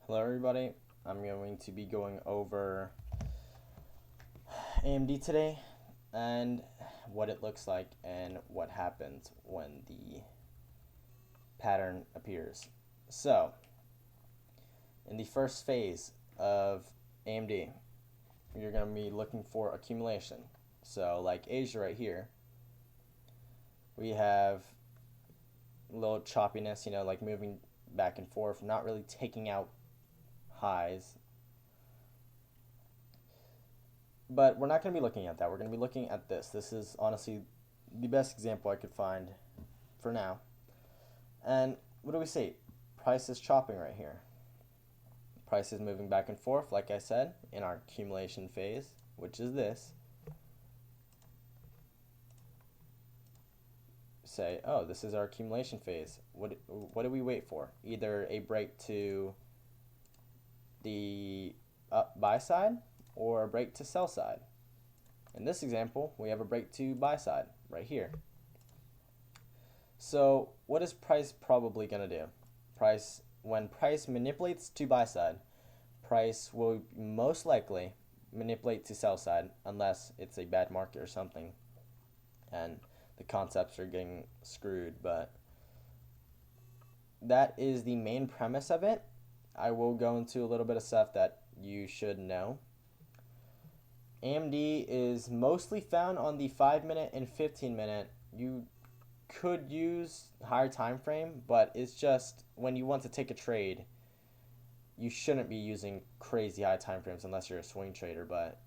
Hello everybody, I'm going to be going over AMD today and what it looks like and what happens when the pattern appears. So, in the first phase of AMD, you're going to be looking for accumulation. So like Asia right here, we have a little choppiness, like moving back and forth, not really taking out highs. But we're not going to be looking at that. We're going to be looking at this. This is honestly the best example I could find for now. And what do we see? Price is chopping right here. Price is moving back and forth, like I said, in our accumulation phase, which is this. Say, oh, this is our accumulation phase. What do we wait for? Either a break to the buy side or a break to sell side. In this example, we have a break to buy side right here. So what is price probably going to do? When price manipulates to buy side, price will most likely manipulate to sell side unless it's a bad market or something and the concepts are getting screwed. But that is the main premise of it. I will go into a little bit of stuff that you should know. AMD is mostly found on the 5-minute and 15-minute. You could use higher time frame, but it's just when you want to take a trade, you shouldn't be using crazy high time frames unless you're a swing trader, but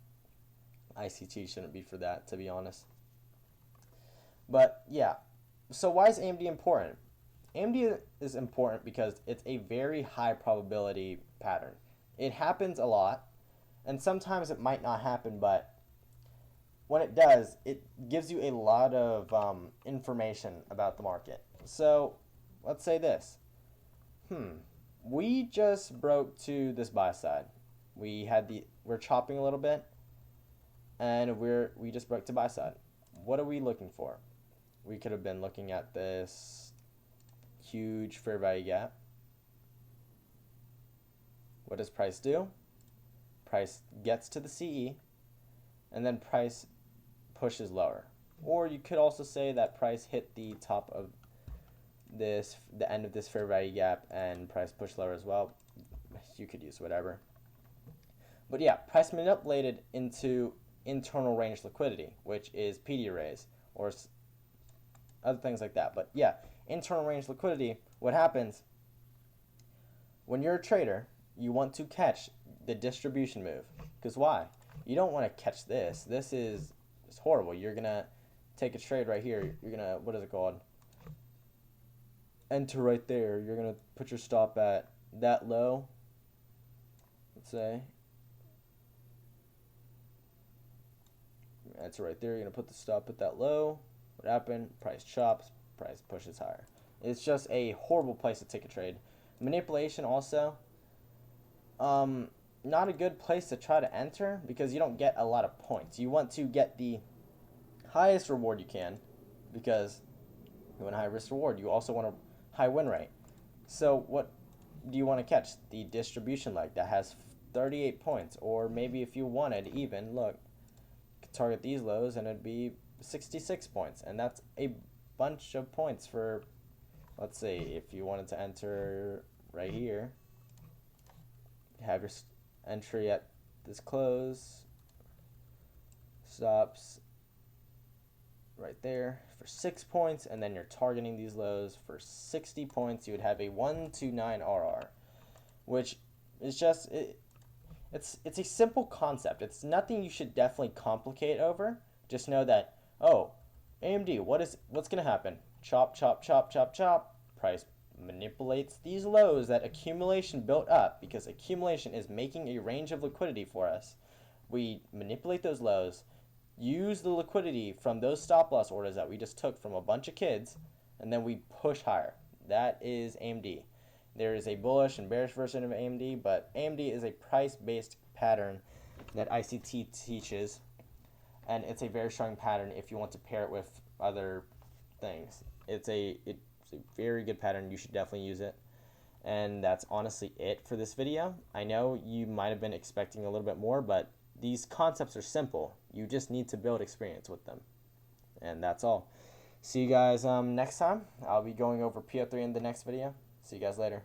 ICT shouldn't be for that, to be honest. But yeah, so why is AMD important? AMD is important because it's a very high probability pattern. It happens a lot, and sometimes it might not happen, but when it does, it gives you a lot of information about the market. So let's say this. We just broke to this buy side. We're chopping a little bit, and we just broke to buy side. What are we looking for? We could have been looking at this huge fair value gap. What does price do? Price gets to the CE, and then price pushes lower. Or you could also say that price hit the top of the end of this fair value gap and price pushed lower as well. You could use whatever. But yeah, price manipulated into internal range liquidity, which is PD arrays or other things like that. But yeah, internal range liquidity, what happens when you're a trader, you want to catch the distribution move. Because why? You don't want to catch this. This is horrible. You're going to take a trade right here. You're going to, what is it called? Enter right there. You're going to put your stop at that low. Let's say. Enter right there. You're going to put the stop at that low. What happened? Price chops. Price pushes higher. It's just a horrible place to take a trade. Manipulation also. Not a good place to try to enter because you don't get a lot of points. You want to get the highest reward you can because you want a high risk reward. You also want a high win rate. So what do you want to catch? The distribution leg that has 38 points, or maybe if you wanted even, look, you could target these lows and it'd be 66 points, and that's a bunch of points for, let's say, if you wanted to enter right here, have your entry at this close, stops right there for 6 points, and then you're targeting these lows for 60 points. You would have a 129 RR, which is just it's a simple concept. It's nothing you should definitely complicate over. Just know that, oh, AMD, what's gonna happen? Chop, chop, chop, chop, chop. Price manipulates these lows that accumulation built up, because accumulation is making a range of liquidity for us. We manipulate those lows, use the liquidity from those stop loss orders that we just took from a bunch of kids, and then we push higher. That is AMD. There is a bullish and bearish version of AMD, but AMD is a price-based pattern that ICT teaches, and it's a very strong pattern if you want to pair it with other things. It's a very good pattern. You should definitely use it. And that's honestly it for this video. I know you might have been expecting a little bit more, but these concepts are simple. You just need to build experience with them. And that's all. See you guys next time. I'll be going over PO3 in the next video. See you guys later.